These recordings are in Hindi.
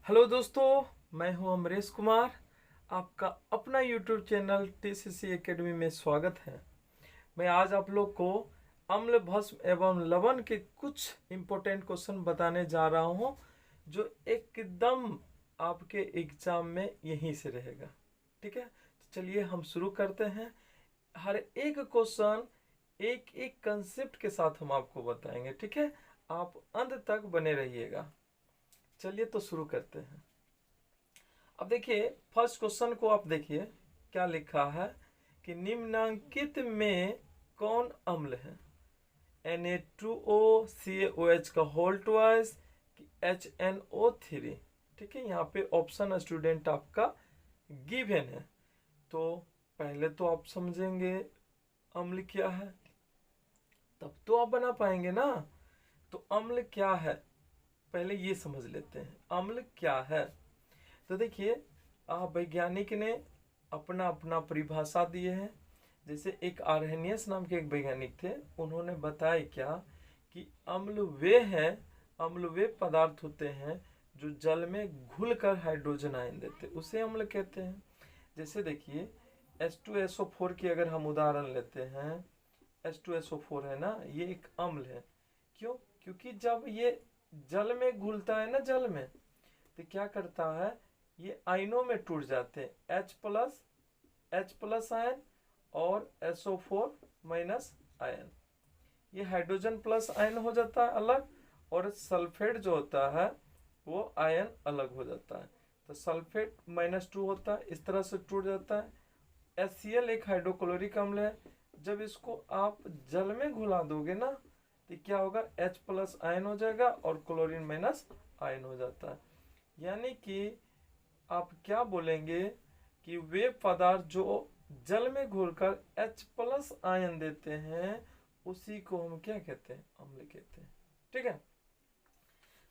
हेलो दोस्तों, मैं हूं अमरेश कुमार। आपका अपना यूट्यूब चैनल टीसीसी एकेडमी में स्वागत है। मैं आज आप लोग को अम्ल भस्म एवं लवण के कुछ इम्पोर्टेंट क्वेश्चन बताने जा रहा हूं, जो एकदम आपके एग्जाम में यहीं से रहेगा। ठीक है, तो चलिए हम शुरू करते हैं। हर एक क्वेश्चन एक एक कंसेप्ट के साथ हम आपको बताएंगे। ठीक है, आप अंत तक बने रहिएगा। चलिए तो शुरू करते हैं। अब देखिए, फर्स्ट क्वेश्चन को आप देखिए क्या लिखा है कि निम्नलिखित में कौन अम्ल है? Na2O CaOH का होल ट्वाइस कि HNO3। ठीक है, यहाँ पे ऑप्शन स्टूडेंट आपका गिवन है। तो पहले तो आप समझेंगे अम्ल क्या है, तब तो आप बना पाएंगे ना। तो अम्ल क्या है, पहले ये समझ लेते हैं अम्ल क्या है। तो देखिए, वैज्ञानिक ने अपना अपना परिभाषा दिए हैं। जैसे एक आर्हेनियस नाम के एक वैज्ञानिक थे, उन्होंने बताया क्या कि अम्ल वे पदार्थ होते हैं जो जल में घुलकर हाइड्रोजन आयन देते, उसे अम्ल कहते हैं। जैसे देखिए, H2SO4 की अगर हम उदाहरण लेते हैं, H2SO4 है ना, ये एक अम्ल है। क्यों? क्योंकि जब ये जल में घुलता है ना, जल में, तो क्या करता है, ये आयनों में टूट जाते हैं। H प्लस आयन और SO4 माइनस आयन, ये हाइड्रोजन प्लस आयन हो जाता है अलग, और सल्फेट जो होता है वो आयन अलग हो जाता है। तो सल्फेट -2 होता है, इस तरह से टूट जाता है। HCl एक हाइड्रोक्लोरिक अम्ल है। जब इसको आप जल में घुला दोगे ना, तो क्या होगा, H प्लस आयन हो जाएगा और क्लोरीन माइनस आयन हो जाता है। यानी कि आप क्या बोलेंगे कि वे पदार्थ जो जल में घुलकर H प्लस आयन देते हैं, उसी को हम क्या कहते हैं, अम्ल कहते हैं। ठीक है,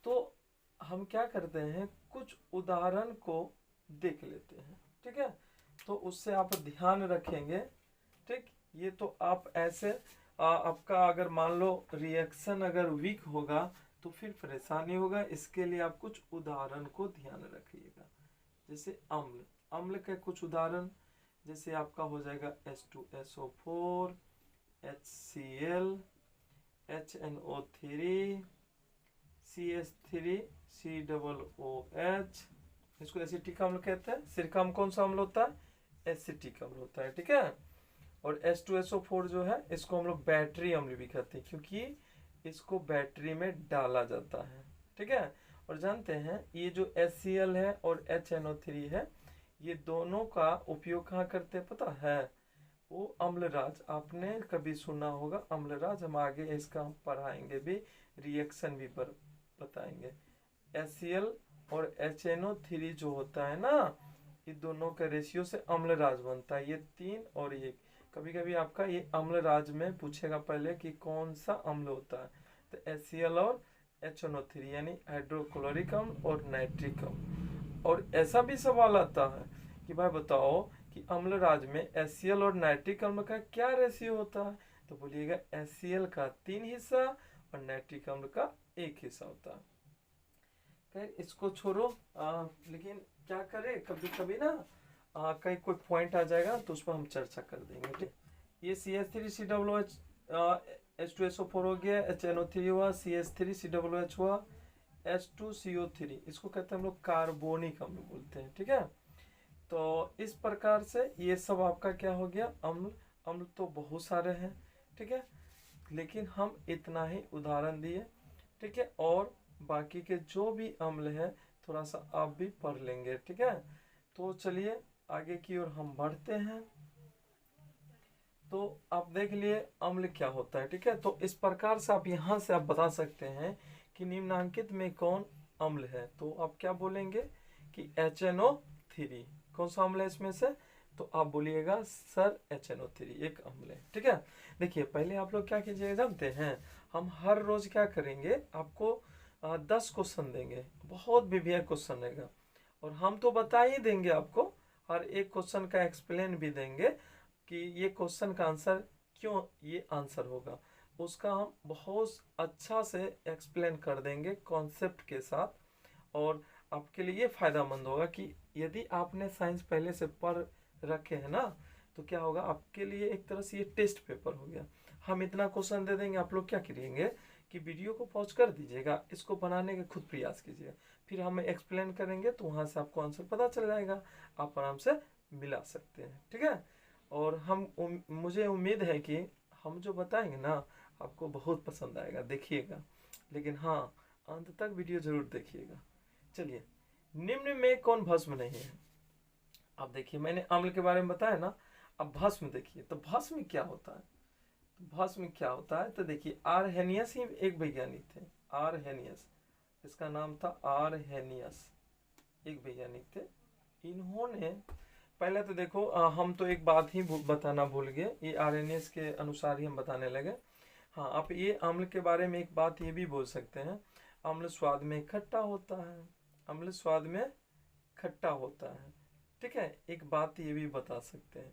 तो हम क्या करते हैं, कुछ उदाहरण को देख लेते हैं। ठीक है, तो उससे आप ध्यान रखेंगे। ठीक, ये तो आप ऐसे आपका अगर मान लो रिएक्शन अगर वीक होगा तो फिर परेशानी होगा। इसके लिए आप कुछ उदाहरण को ध्यान रखिएगा। जैसे अम्ल अम्ल के कुछ उदाहरण, जैसे आपका हो जाएगा H2SO4, HCl, HNO3, CH3COOH। इसको एसिटिक अम्ल कहते हैं। सिरका अम्ल कौन सा अम्ल होता है? एसिटिक अम्ल होता है। ठीक है, और H2SO4 जो है, इसको हम लोग बैटरी अम्ल भी कहते हैं, क्योंकि इसको बैटरी में डाला जाता है। ठीक है, और जानते हैं ये जो HCl है और HNO3 है, ये दोनों का उपयोग कहाँ करते हैं पता है? वो अम्लराज, आपने कभी सुना होगा अम्लराज, हम आगे इसका हम पढ़ाएंगे भी, रिएक्शन भी बताएंगे। HCl और HNO3 जो होता है ना, ये दोनों का रेशियो से अम्लराज बनता है। ये 3 और ये, कभी कभी आपका ये अम्लराज में पूछेगा पहले कि कौन सा अम्ल होता है, तो HCl और HNO3 यानी हाइड्रोक्लोरिक अम्ल और नाइट्रिक अम्ल। और ऐसा भी सवाल आता है कि भाई बताओ कि अम्लराज में HCl और नाइट्रिक अम्ल का क्या रेशियो होता है, तो बोलिएगा HCl का 3 हिस्सा और नाइट्रिक अम्ल का 1 हिस्सा होता है। खैर इसको छोड़ो, लेकिन क्या करें, कभी कभी ना कहीं कोई पॉइंट आ जाएगा तो उस पर हम चर्चा कर देंगे। ठीक, ये CH3COOH H2SO4 हो गया, HNO3 हुआ, CH3COOH हुआ, H2CO3, इसको कहते हैं हम लोग कार्बोनिक अम्ल बोलते हैं। ठीक है, तो इस प्रकार से ये सब आपका क्या हो गया, अम्ल। अम्ल तो बहुत सारे हैं। ठीक है, लेकिन हम इतना ही उदाहरण दिए। ठीक है, और बाकी के जो भी अम्ल है थोड़ा सा आप भी पढ़ लेंगे। ठीक है, तो चलिए आगे की ओर हम बढ़ते हैं। तो आप देख लिए अम्ल क्या होता है। ठीक है, तो इस प्रकार से आप यहाँ से आप बता सकते हैं कि निम्नांकित में कौन अम्ल है। तो आप क्या बोलेंगे कि HNO3 कौन सा अम्ल है इसमें से, तो आप बोलिएगा सर HNO3 एक अम्ल है। ठीक है, देखिए पहले आप लोग क्या कीजिएगा जानते हैं, हम हर रोज क्या करेंगे, आपको 10 क्वेश्चन देंगे, बहुत विभिन्न क्वेश्चन रहेगा, और हम तो बता ही देंगे आपको, हर एक क्वेश्चन का एक्सप्लेन भी देंगे कि ये क्वेश्चन का आंसर क्यों ये आंसर होगा, उसका हम बहुत अच्छा से एक्सप्लेन कर देंगे कॉन्सेप्ट के साथ। और आपके लिए ये फायदेमंद होगा कि यदि आपने साइंस पहले से पढ़ रखे है ना, तो क्या होगा आपके लिए एक तरह से ये टेस्ट पेपर हो गया। हम इतना क्वेश्चन दे देंगे, आप लोग क्या करिएंगे कि वीडियो को पॉज कर दीजिएगा, इसको बनाने के खुद प्रयास कीजिएगा, फिर हमें एक्सप्लेन करेंगे तो वहाँ से आपको आंसर पता चल जाएगा, आप आराम से मिला सकते हैं। ठीक है, और मुझे उम्मीद है कि हम जो बताएंगे ना आपको बहुत पसंद आएगा, देखिएगा, लेकिन हाँ अंत तक वीडियो जरूर देखिएगा। चलिए, निम्न में कौन भस्म नहीं है। अब देखिए, मैंने अम्ल के बारे में बताया ना, अब भस्म देखिए, तो भस्म क्या होता है, तो भस्म क्या होता है, तो देखिए आरहेनियस ही एक वैज्ञानिक थे, आरहेनियस, इसका नाम था आरहेनियस, एक वैज्ञानिक थे। इन्होंने पहले तो देखो हम तो एक बात ही बताना भूल गए, ये आरहेनियस के अनुसार ही हम बताने लगे। हाँ, आप ये अम्ल के बारे में एक बात ये भी बोल सकते हैं, अम्ल स्वाद में खट्टा होता है, अम्ल स्वाद में खट्टा होता है। ठीक है, एक बात ये भी बता सकते हैं।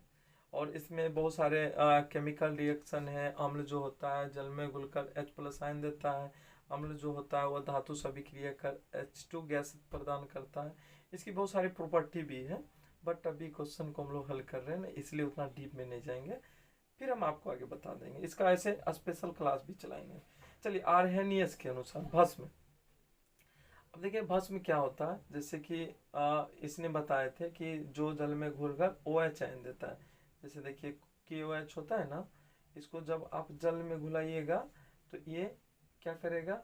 और इसमें बहुत सारे केमिकल रिएक्शन है। अम्ल जो होता है जल में घुलकर H+ आयन देता है, अम्ल जो होता है वह धातु से अभिक्रिया कर H2 गैस प्रदान करता है। इसकी बहुत सारी प्रॉपर्टी भी है, बट अभी क्वेश्चन को हम लोग हल कर रहे हैं ना, इसलिए उतना डीप में नहीं जाएंगे, फिर हम आपको आगे बता देंगे, इसका ऐसे स्पेशल क्लास भी चलाएंगे। चलिए, आरहेनियस के अनुसार भस्म, अब देखिए भस्म क्या होता है, जैसे कि इसने बताए थे कि जो जल में घुलकर OH आयन देता है, जैसे देखिए KOH होता है ना, इसको जब आप जल में घुलाइएगा तो ये क्या करेगा,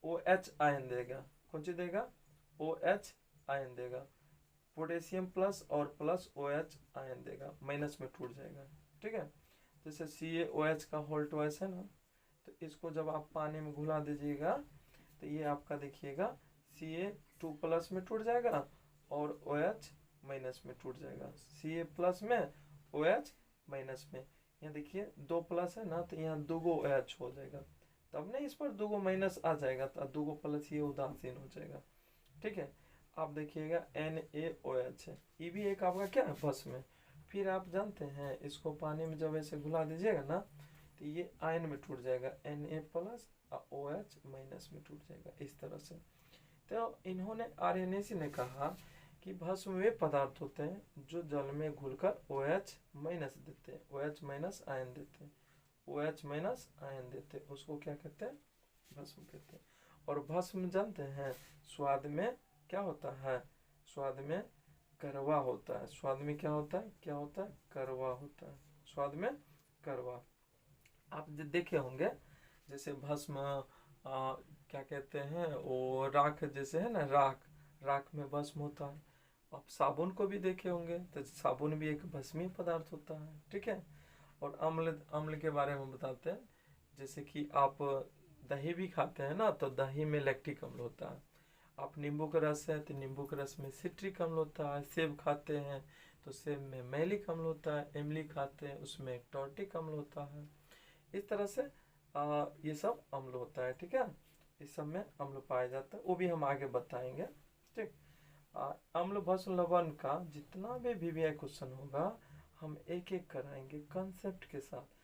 OH आयन देगा, कौन सी देगा, OH आयन देगा, पोटेशियम प्लस और प्लस OH आयन देगा, माइनस में टूट जाएगा। ठीक है, जैसे CaOH का होल ट्वाइस है ना, तो इसको जब आप पानी में घुला दीजिएगा तो ये आपका देखिएगा Ca2+ में टूट जाएगा और OH माइनस में टूट जाएगा, Ca+ में OH माइनस में। यहाँ देखिए 2+ है ना, तो यहाँ 2 OH हो जाएगा, तब नहीं इस पर 2 माइनस आ जाएगा, तो 2+ ये उदासीन हो जाएगा। ठीक है, आप देखिएगा NaOH है, ये भी एक आपका क्या है, भस्म है। फिर आप जानते हैं इसको पानी में जब ऐसे घुला दीजिएगा ना, तो ये आयन में टूट जाएगा, Na+ OH माइनस में टूट जाएगा, इस तरह से। तो इन्होंने आरहेनियस ने कहा कि भस्म वे पदार्थ होते हैं जो जल में घुलकर OH माइनस देते हैं, OH माइनस आयन देते हैं, OH माइनस आयन देते हैं, उसको क्या कहते हैं, भस्म कहते हैं। और भस्म जानते हैं स्वाद में क्या होता है, स्वाद में कड़वा होता है, स्वाद में क्या होता है, क्या होता है, कड़वा होता है, स्वाद में कड़वा। आप देखे होंगे जैसे भस्म क्या कहते हैं, वो राख जैसे है ना, राख, राख में भस्म होता है। आप साबुन को भी देखे होंगे, तो साबुन भी एक भस्मीय पदार्थ होता है। ठीक है, और अम्ल, अम्ल के बारे में बताते हैं, जैसे कि आप दही भी खाते हैं ना, तो दही में लैक्टिक अम्ल होता है। आप नींबू का रस है तो नींबू के रस में सिट्रिक अम्ल होता है। सेब खाते हैं तो सेब में मैलिक अम्ल होता है। इमली खाते हैं उसमें टॉर्टिक अम्ल होता है। इस तरह से ये सब अम्ल होता है। ठीक है, इस सब में अम्ल पाया जाता है, वो भी हम आगे बताएंगे। ठीक, अम्ल भस्म लवण का जितना भी VVI क्वेश्चन होगा हम एक एक कराएंगे कंसेप्ट के साथ।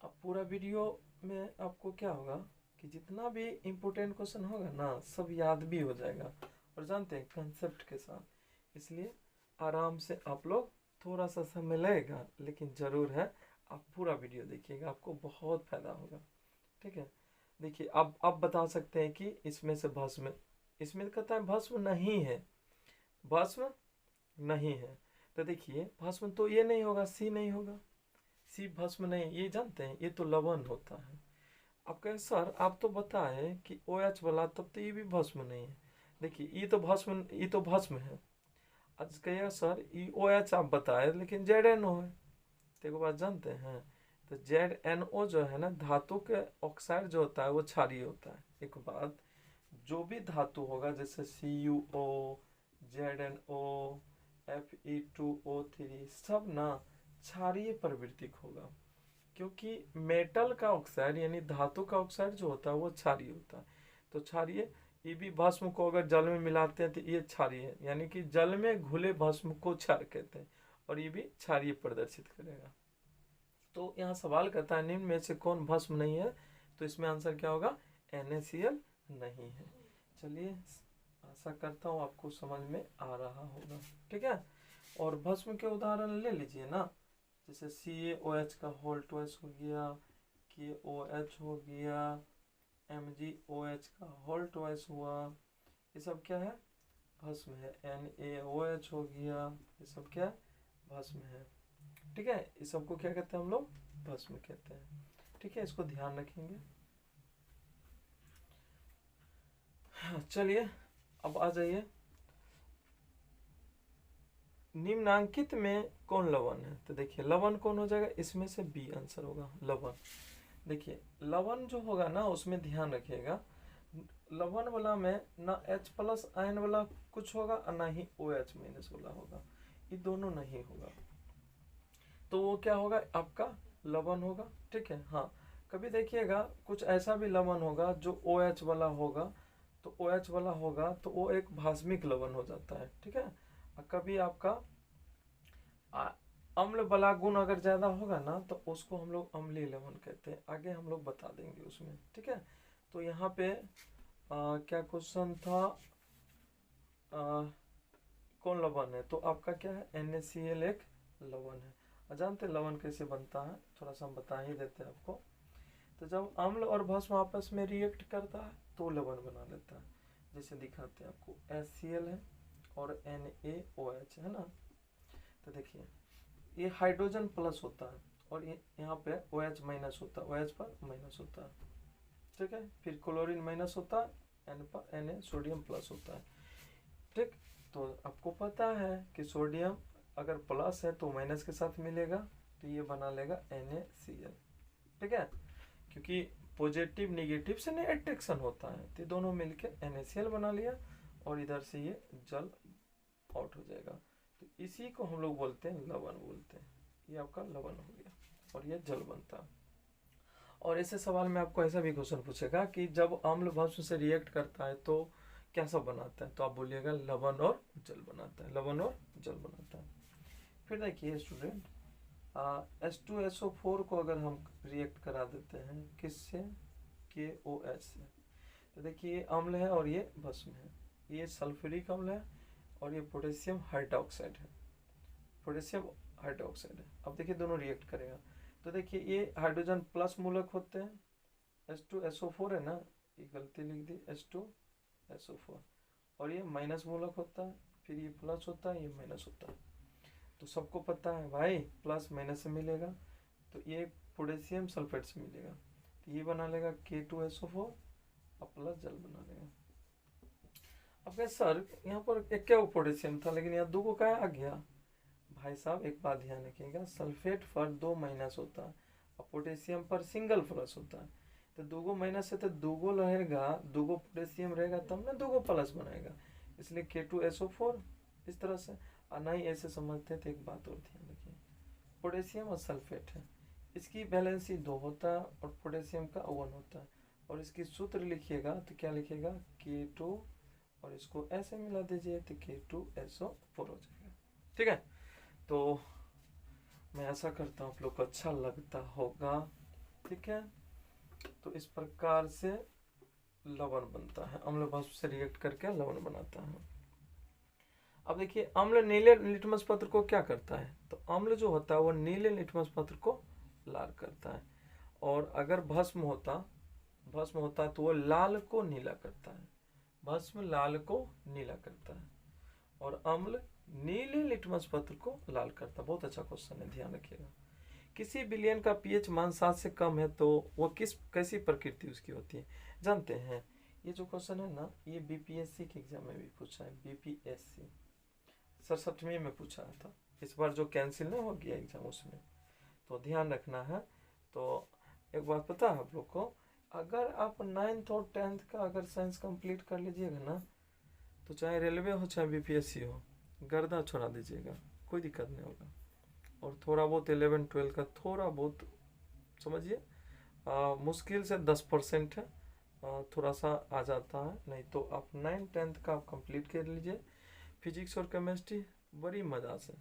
अब पूरा वीडियो में आपको क्या होगा कि जितना भी इम्पोर्टेंट क्वेश्चन होगा ना सब याद भी हो जाएगा, और जानते हैं कंसेप्ट के साथ, इसलिए आराम से आप लोग, थोड़ा सा समय लगेगा लेकिन ज़रूर है, आप पूरा वीडियो देखिएगा, आपको बहुत फायदा होगा। ठीक है, देखिए अब बता सकते हैं कि इसमें से भस्म, इसमें कहता है भस्म नहीं है, भस्म नहीं है, तो देखिए भस्म तो ये नहीं होगा, सी नहीं होगा, सी भस्म नहीं, ये जानते हैं ये तो लवण होता है। आप कहें सर आप तो बताए कि OH वाला, तब तो ये भी भस्म नहीं है। देखिए ये तो भस्म, ये तो भस्म है। आज कहिएगा सर ये OH आप बताए लेकिन ZNO है, तो एक बात जानते हैं, तो ZNO जो है ना, धातु के ऑक्साइड जो होता है वो क्षारीय होता है। एक बात, जो भी धातु होगा जैसे CuO, ZNO, Fe2O3 सब ना क्षारीय प्रवृत्तिक होगा, क्योंकि मेटल का ऑक्साइड यानी धातु का ऑक्साइड जो होता है वो क्षारीय होता है। तो क्षारीय, ये भी भस्म को अगर जल में मिलाते हैं तो ये क्षारीय है, यानी कि जल में घुले भस्म को क्षार कहते हैं, और ये भी क्षारीय प्रदर्शित करेगा। तो यहाँ सवाल करता है निम्न में से कौन भस्म नहीं है, तो इसमें आंसर क्या होगा, NaCl नहीं है। चलिए, आशा करता हूँ आपको समझ में आ रहा होगा, ठीक है। और भस्म के उदाहरण ले लीजिए ना, जैसे CaOH का होल ट्वाइस हो गया, KOH हो गया, MgOH का होल ट्वाइस हुआ, ये सब क्या है, भस्म है। NaOH हो गया, ये सब क्या है, भस्म है, ठीक है। इस सबको क्या कहते हैं हम लोग, भस्म कहते हैं, ठीक है। इसको ध्यान रखेंगे। चलिए अब आ जाइए, निम्नांकित में कौन लवण है। तो देखिए लवण कौन हो जाएगा, इसमें से बी आंसर होगा, लवण। देखिए लवण जो होगा ना, उसमें ध्यान रखिएगा, लवण वाला में ना H+ आयन वाला कुछ होगा और ना ही OH- वाला होगा, ये दोनों नहीं होगा। तो वो क्या होगा, आपका लवण होगा, ठीक है। हाँ, कभी देखिएगा कुछ ऐसा भी लवण होगा जो OH वाला होगा, तो OH वाला होगा तो वो एक भास्मिक लवण हो जाता है, ठीक है। और कभी आपका अम्ल वाला गुण अगर ज्यादा होगा ना, तो उसको हम लोग अम्लीय लवण कहते हैं, आगे हम लोग बता देंगे उसमें, ठीक है। तो यहाँ पे क्या क्वेश्चन था, कौन लवण है, तो आपका क्या है, NaCl एक लवण है। जानते लवण कैसे बनता है, थोड़ा सा हम बता ही देते हैं आपको। तो जब अम्ल और भस्म आपस में रिएक्ट करता है तो लवण बना लेता है, जैसे दिखाते हैं आपको, HCl है और NaOH है ना। तो देखिए ये हाइड्रोजन प्लस होता है और ये यहाँ पे OH- होता है, OH पर माइनस होता है, ठीक है। फिर क्लोरीन माइनस होता है, N पर Na सोडियम प्लस होता है, ठीक। तो आपको पता है कि सोडियम अगर प्लस है तो माइनस के साथ मिलेगा, तो ये बना लेगा NaCl, ठीक है। क्योंकि पॉजिटिव निगेटिव से नहीं अट्रैक्शन होता है, तो दोनों मिलकर NaCl बना लिया और इधर से ये जल आउट हो जाएगा। तो इसी को हम लोग बोलते हैं लवण बोलते हैं, ये आपका लवण हो गया और ये जल बनता है। और ऐसे सवाल में आपको ऐसा भी क्वेश्चन पूछेगा कि जब अम्ल भस्म से रिएक्ट करता है तो क्या सब बनाता है, तो आप बोलिएगा लवण और जल बनाता है, लवण और जल बनाता है। फिर देखिए स्टूडेंट, H2SO4 को अगर हम रिएक्ट करा देते हैं किससे, KOH से, तो देखिए ये अम्ल है और ये भस्म है, ये सल्फ्यूरिक अम्ल है और ये पोटेशियम हाइड्रोक्साइड है, पोटेशियम हाइड्रोक्साइड है। अब देखिए दोनों रिएक्ट करेगा, तो देखिए ये हाइड्रोजन प्लस मूलक होते हैं, H2SO4 है ना, ये गलती लिख दी, H2SO4, और ये माइनस मूलक होता है, फिर ये प्लस होता है, ये माइनस होता है। तो सबको पता है भाई प्लस माइनस से मिलेगा, तो ये पोटेशियम सल्फेट से मिलेगा, तो ये बना लेगा K2SO4 और प्लस जल बना लेगा। अब क्या सर यहाँ पर एक क्या पोटेशियम था लेकिन यहाँ 2 को क्या आ गया, भाई साहब एक बात ध्यान रखिएगा, सल्फेट पर 2 माइनस होता है और पोटेशियम पर सिंगल प्लस होता है, तो 2 माइनस है तो 2 रहेगा, 2 पोटेशियम रहेगा तब ना 2 प्लस बनाएगा, इसलिए K2SO4 इस तरह से। और नहीं ऐसे समझते थे, एक बात और ध्यान रखिए, पोटेशियम और सल्फेट है, इसकी वैलेंसी 2 होता है और पोटेशियम का 1 होता है, और इसकी सूत्र लिखिएगा तो क्या लिखिएगा, K2 और इसको ऐसे मिला दीजिए तो K2SO4 हो जाएगा, ठीक है। तो मैं आशा करता हूँ आप लोग को अच्छा लगता होगा, ठीक है। तो इस प्रकार से लवण बनता है, अम्ल भस्म से रिएक्ट करके लवण बनाता है। अब देखिए अम्ल नीले लिटमस पत्र को क्या करता है, तो अम्ल जो होता है वो नीले लिटमस पत्र को लाल करता है, और अगर भस्म होता तो वो लाल को नीला करता है, भस्म लाल को नीला करता है और अम्ल नीले लिटमस पत्र को लाल करता है। बहुत अच्छा क्वेश्चन है, ध्यान रखिएगा। किसी विलयन का पीएच मान 7 से कम है तो वो कैसी प्रकृति उसकी होती है, जानते हैं। ये जो क्वेश्चन है ना, ये बीपीएससी के एग्जाम में भी पूछा है, बीपीएससी 67वीं में पूछा था, इस बार जो कैंसिल नहीं हो गया एग्जाम उसमें, तो ध्यान रखना है। तो एक बात पता है आप लोग को, अगर आप 9th और 10th का अगर साइंस कंप्लीट कर लीजिएगा ना, तो चाहे रेलवे हो चाहे बीपीएससी हो, गर्दा छोड़ा दीजिएगा, कोई दिक्कत नहीं होगा। और थोड़ा बहुत 11 12 का थोड़ा बहुत समझिए, मुश्किल से 10% है, थोड़ा सा आ जाता है, नहीं तो आप 9 10th का आप कंप्लीट कर लीजिए। फिजिक्स और केमिस्ट्री बड़ी मज़ा से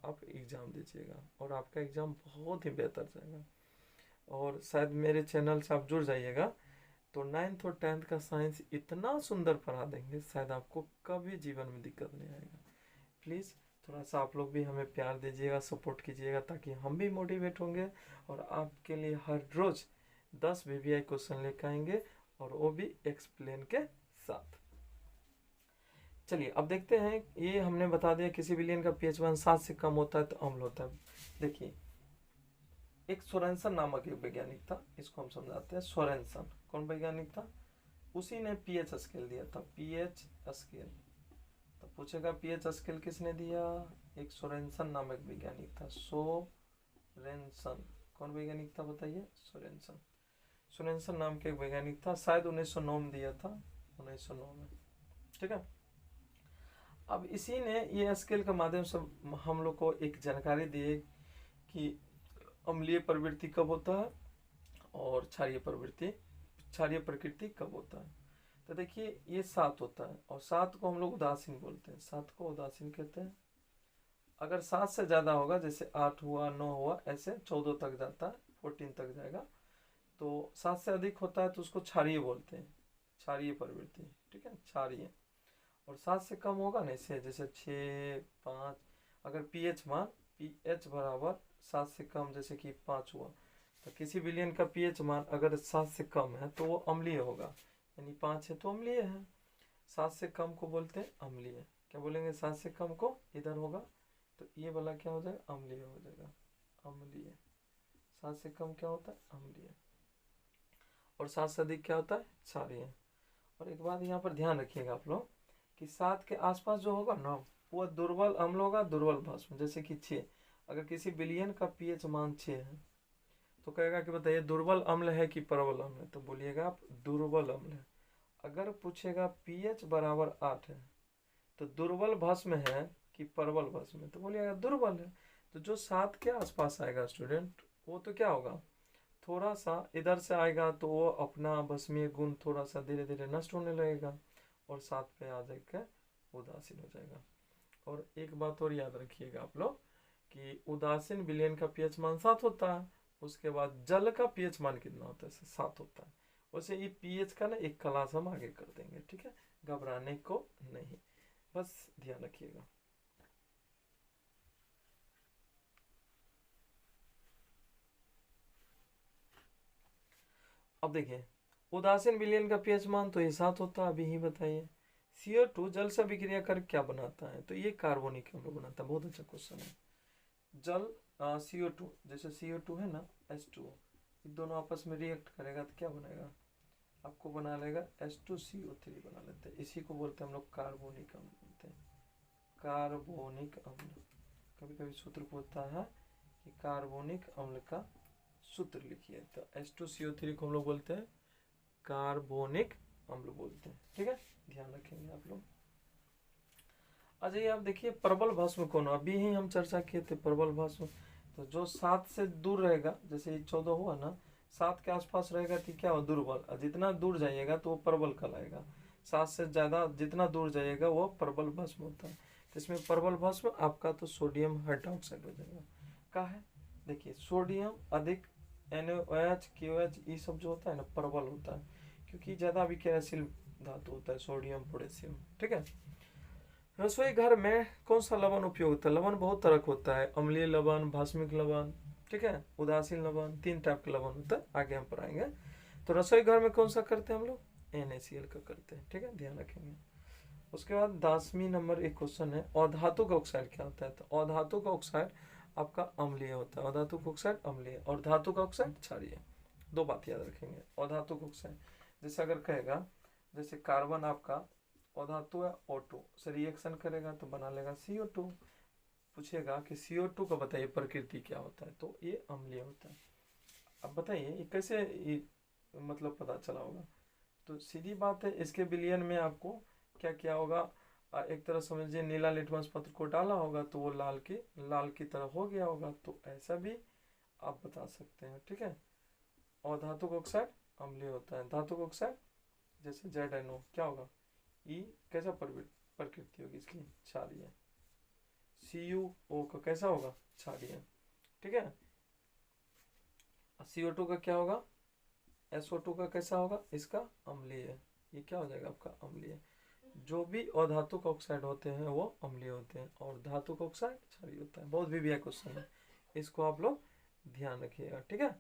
आप एग्ज़ाम दीजिएगा और आपका एग्ज़ाम बहुत ही बेहतर जाएगा। और शायद मेरे चैनल से आप जुड़ जाइएगा, तो 9th और 10th का साइंस इतना सुंदर पढ़ा देंगे, शायद आपको कभी जीवन में दिक्कत नहीं आएगा। प्लीज़ थोड़ा सा आप लोग भी हमें प्यार दीजिएगा, सपोर्ट कीजिएगा, ताकि हम भी मोटिवेट होंगे और आपके लिए हर रोज़ 10 VBI क्वेश्चन लेकर आएंगे, और वो भी एक्सप्लेन के साथ। चलिए अब देखते हैं, ये हमने बता दिया किसी विलियन का pH मान 7 से कम होता है तो अम्ल होता है। देखिए एक सोरेनसन नामक एक वैज्ञानिक था, इसको हम समझाते हैं। सोरेनसन कौन वैज्ञानिक था? उसी ने pH स्केल दिया था, pH स्केल। तो पूछेगा pH स्केल किसने दिया? एक सोरेनसन नामक वैज्ञानिक था। सोरेनसन कौन वैज्ञानिक था बताइए? सोरेनसन। सोरेनसन नाम के एक वैज्ञानिक था, शायद 1909 में दिया था, 1909 में। ठीक है, अब इसी ने ये स्केल के माध्यम से हम लोग को एक जानकारी दी है कि अम्लीय प्रवृत्ति कब होता है और क्षारीय प्रकृति कब होता है। तो देखिए ये 7 होता है, और 7 को हम लोग उदासीन बोलते हैं, 7 को उदासीन कहते हैं। अगर 7 से ज़्यादा होगा, जैसे 8 हुआ, 9 हुआ, ऐसे 14 तक जाता है, 14 तक जाएगा। तो 7 से अधिक होता है तो उसको क्षारीय बोलते हैं, क्षारीय प्रवृत्ति। ठीक है, क्षारीय। और 7 से कम होगा ना, इसे जैसे 6, 5, अगर pH मान pH बराबर 7 से कम, जैसे कि 5 हुआ, तो किसी विलियन का pH मान अगर 7 से कम है तो वो अम्लीय होगा, यानी 5 है तो अम्लीय है। 7 से कम को बोलते हैं अम्लीय। क्या बोलेंगे? 7 से कम को इधर होगा तो ये वाला क्या हो जाएगा? अम्लीय हो जाएगा, अम्लीय। 7 से कम क्या होता है? अम्लीय। और 7 से अधिक क्या होता है? क्षारीय। और एक बात यहाँ पर ध्यान रखिएगा आप लोग कि 7 के आसपास जो होगा ना, वो दुर्बल अम्ल होगा, दुर्बल भस्म। जैसे कि 6, अगर किसी विलियन का pH मान 6 है तो कहेगा कि बताइए दुर्बल अम्ल है कि प्रबल अम्ल है, तो बोलिएगा आप दुर्बल अम्ल है। अगर पूछेगा pH बराबर 8 है तो दुर्बल भस्म है कि प्रबल भस्म है, तो बोलिएगा दुर्बल है। तो जो 7 के आसपास आएगा स्टूडेंट, वो तो क्या होगा? थोड़ा सा इधर से आएगा तो वो अपना भस्मीय गुण थोड़ा सा धीरे धीरे नष्ट होने लगेगा, और 7 पे आ जाकर उदासीन हो जाएगा। और एक बात और याद रखिएगा आप लोग कि उदासीन विलयन का pH मान 7 होता है, उसके बाद जल का pH मान कितना होता है? 7 होता है। वैसे ये pH का ना एक क्लास हम आगे कर देंगे, ठीक है, घबराने को नहीं, बस ध्यान रखिएगा। अब देखिए उदासीन विलयन का pH मान तो ये 7 होता है, अभी ही बताइए। CO2 जल से अभिक्रिया कर क्या बनाता है? तो ये कार्बोनिक अम्ल बनाता है। बहुत अच्छा क्वेश्चन है। जल CO2, जैसे CO2 है ना, H2O, ये दोनों आपस में रिएक्ट करेगा तो क्या बनेगा? आपको बना लेगा H2CO3 बना लेते हैं। इसी को बोलते हैं हम लोग कार्बोनिक अम्ल बोलते हैं, कार्बोनिक अम्ल। कभी कभी सूत्र पूछता है कि कार्बोनिक अम्ल का सूत्र लिखिए, तो H2CO3 को हम लोग बोलते हैं कार्बोनिक अम्ल बोलते हैं। ठीक है, ध्यान रखेंगे आप लोग। अच्छा ये आप देखिए प्रबल भस्म कौन? अभी ही हम चर्चा किए थे प्रबल भस्म। तो जो 7 से दूर रहेगा, जैसे 14 हुआ ना, 7 के आसपास रहेगा तो क्या हो? दुर्बल। और जितना दूर जाइएगा तो वो प्रबल कहलाएगा। 7 से ज़्यादा जितना दूर जाइएगा वो प्रबल भस्म होता है। तो इसमें प्रबल भस्म आपका तो सोडियम हाइड्रोक्साइड हो जाएगा। का है देखिए, सोडियम अधिक NaOH KOH ये सब जो होता है ना, प्रबल होता है, क्योंकि ज़्यादा अभिक्रियाशील धातु होता है सोडियम पोटेशियम। ठीक है, रसोई घर में कौन सा लवण उपयोग होता है? लवण बहुत तरह का होता है, अम्लीय लवण, भास्मिक लवण, ठीक है, उदासीन लवण, 3 टाइप के लवण होता है, आगे हम पढ़ाएंगे। तो रसोई घर में कौन सा करते हैं हम लोग? NaCl का करते हैं। ठीक है, ध्यान रखेंगे। उसके बाद 10वीं नंबर एक क्वेश्चन है, अधातु का ऑक्साइड क्या होता है? तो अधातु का ऑक्साइड आपका अम्लीय होता है, अधातु का ऑक्साइड अम्लीय, और धातु का ऑक्साइड क्षारीय। 2 बात याद रखेंगे। अधातु का ऑक्साइड जैसे अगर कहेगा, जैसे कार्बन आपका अधातु है, O2 से रिएक्शन करेगा तो बना लेगा CO2। पूछेगा कि CO2 का बताइए प्रकृति क्या होता है? तो ये अम्लीय होता है। अब बताइए ये कैसे ये मतलब पता चला होगा? तो सीधी बात है, इसके विलयन में आपको क्या किया होगा? एक तरह समझिए नीला लिटमस पत्र को डाला होगा तो वो लाल की तरह हो गया होगा। तो ऐसा भी आप बता सकते हैं। ठीक है, और धातु का ऑक्साइड अम्लीय होता है। धातु का ऑक्साइड जैसे ZNO क्या होगा? ई कैसा प्रकृति होगी इसकी? क्षारीय। CuO का कैसा होगा? क्षारीय। ठीक है, CO2 का क्या होगा? SO2 का कैसा होगा, इसका अम्लीय, ये क्या हो जाएगा आपका अम्लीय। जो भी अधातुक ऑक्साइड होते हैं वो अम्लीय होते हैं और धातुक ऑक्साइड क्षारीय होता है। बहुत भी क्वेश्चन है, इसको आप लोग ध्यान रखिएगा, ठीक है।